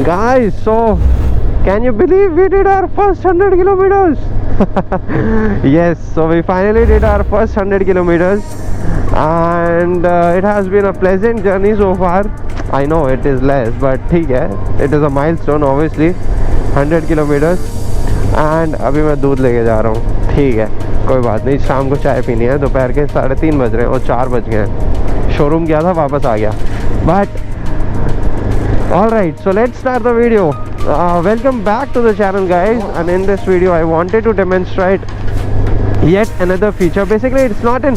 Guys, so can you believe we did our first 100 kilometers? Yes, so we finally did our first 100 kilometers, and it has been a pleasant journey so far. I know it is less, but ठीक है, it is a milestone obviously, 100 kilometers. And अभी मैं दूध लेके जा रहा हूँ, ठीक है, कोई बात नहीं, शाम को चाय पीनी है, दोपहर के 3:30 बज रहे हैं और 4 बज गए हैं. शोरूम गया था, वापस आ गया. But alright, so let's start the video. Welcome back to the channel, guys, and in this video I wanted to demonstrate yet another feature. Basically it's not a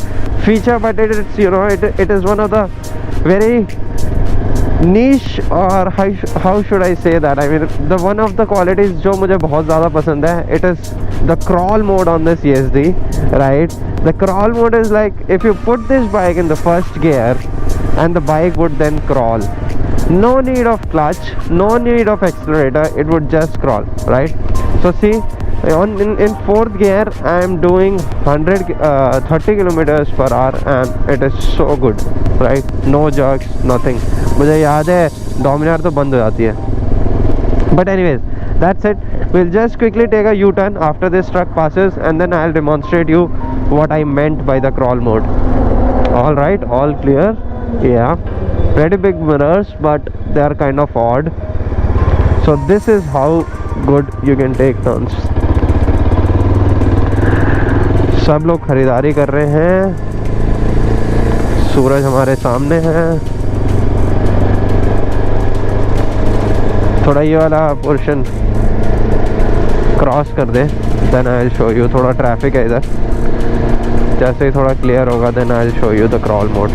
feature, but it is, you know, it is one of the very niche, or how should I say that, I mean the one of the qualities जो मुझे बहुत ज़्यादा पसंद है. It is the crawl mode on this ESD, right? The crawl mode is like if you put this bike in the first gear and the bike would then crawl. No need of clutch, no need of accelerator, it would just crawl, right? So see, in fourth gear I am doing 30 kilometers per hour, and it is so good, right? No jerks, nothing. मुझे याद है डोमिनार तो बंद हो जाती है. But anyways, that's it. We'll just quickly take a U-turn after this truck passes, and then I'll demonstrate you what I meant by the crawl mode. All right, all clear. Yeah, pretty big mirrors, but they are kind of odd. So this is how good you can take turns. सब लोग खरीदारी कर रहे हैं, सूरज हमारे सामने है. थोड़ा ये वाला पोर्शन क्रॉस कर दे, then I will show you. थोड़ा ट्रैफिक है इधर, जैसे ही थोड़ा क्लियर होगा then I will show you the crawl mode.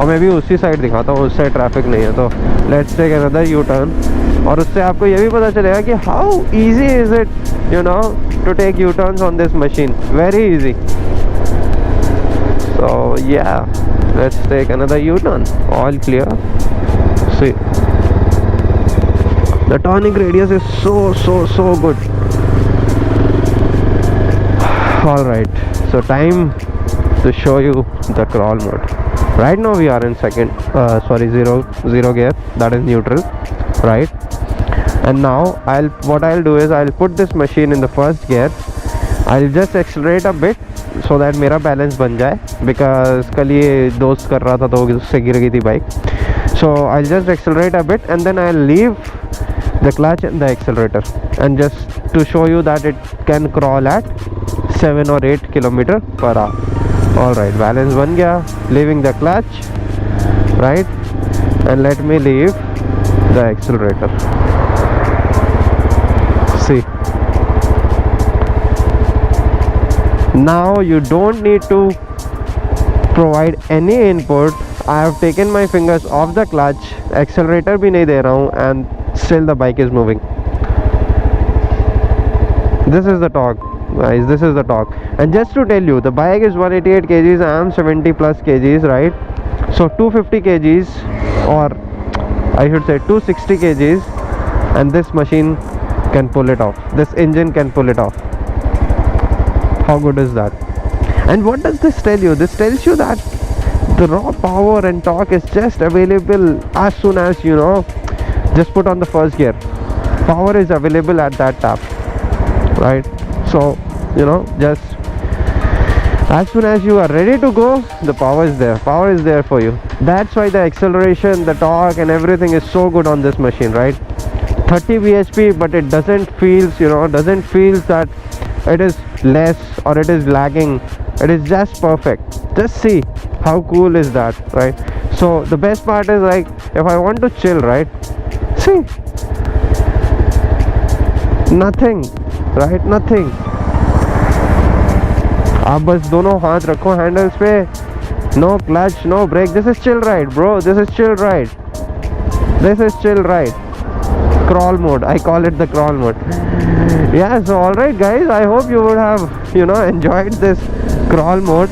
और मैं भी उसी साइड दिखाता हूँ, उस साइड ट्रैफिक नहीं है. तो let's take another U turn, और उससे आपको ये भी पता चलेगा कि how easy is it, you know, to take U turns on this machine. Very easy. So yeah, let's take another U turn. All clear. See, the turning radius is so good. All right, so time to show you the crawl mode. Right now we are in zero gear, that is neutral, right? And now what I'll do is I'll put this machine in the first gear. I'll just accelerate a bit so that मेरा balance बन जाए, because कल ये दोस्त कर रहा था तो उससे गिर गई थी bike. So I'll just accelerate a bit, and then I'll leave the clutch and the accelerator, and just to show you that it can crawl at 7 or 8 km per hour. All right, balance बन गया. Leaving the clutch, right, and let me leave the accelerator. See, now you don't need to provide any input. I have taken my fingers off the clutch, accelerator भी नहीं दे रहा हूँ, and still the bike is moving. This is the torque, guys, this is the torque. And just to tell you, the bike is 188 kgs, I am 70 plus kgs, right? So 250 kgs, or I should say 260 kgs, and this machine can pull it off. This engine can pull it off. How good is that? And what does this tell you? This tells you that the raw power and torque is just available as soon as, you know, just put on the first gear. Power is available at that tap, right? So, you know, just as soon as you are ready to go, the power is there. Power is there for you. That's why the acceleration, the torque and everything is so good on this machine, right? 30 bhp, but it doesn't feel, you know, doesn't feel that it is less or it is lagging. It is just perfect. Just see how cool is that, right? So the best part is, like, if I want to chill, right, see, nothing, right? Nothing. आप बस दोनों हाथ रखो handles पे. No clutch, no brake. This is chill ride, bro. This is chill ride. This is chill ride. Crawl mode. I call it the crawl mode. Yeah. So all right, guys. I hope you would have, you know, enjoyed this crawl mode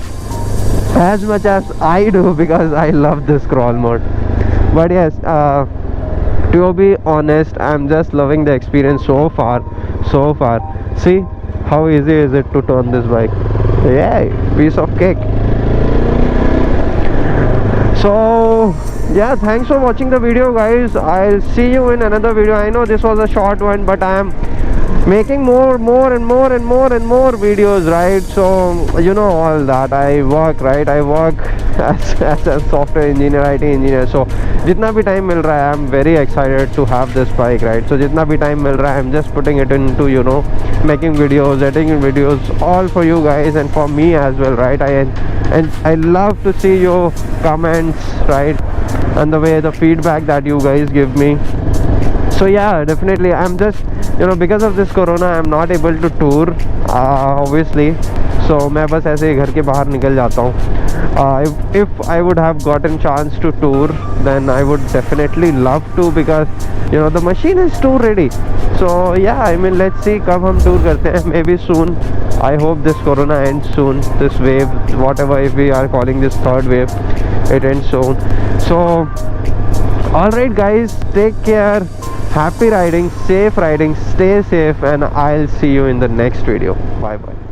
as much as I do, because I love this crawl mode. But yes, to be honest, I'm just loving the experience so far. So far. See how easy is it to turn this bike? Yeah, piece of cake. So yeah, thanks for watching the video, guys. I'll see you in another video. I know this was a short one, but I am making more videos, right? So you know all that. I work, right? I work as a software engineer, IT engineer. So जितना भी time मिल रहा है, I'm very excited to have this bike, right? So जितना भी time मिल रहा है, I'm just putting it into, you know, making videos, editing videos, all for you guys and for me as well, right? I love to see your comments, right? And the way the feedback that you guys give me. So yeah, definitely I'm just, you know, because of this corona I'm not able to tour, obviously. So मैं बस ऐसे ही घर के बाहर निकल जाता हूँ. If I would have gotten chance to tour, then I would definitely love to, because you know the machine is tour ready. So yeah, I mean, let's see कब हम tour करते हैं. Maybe soon. I hope this corona ends soon. This wave, whatever, if we are calling this third wave, it ends soon. So alright guys, take care, happy riding, safe riding, stay safe, and I'll see you in the next video. Bye bye.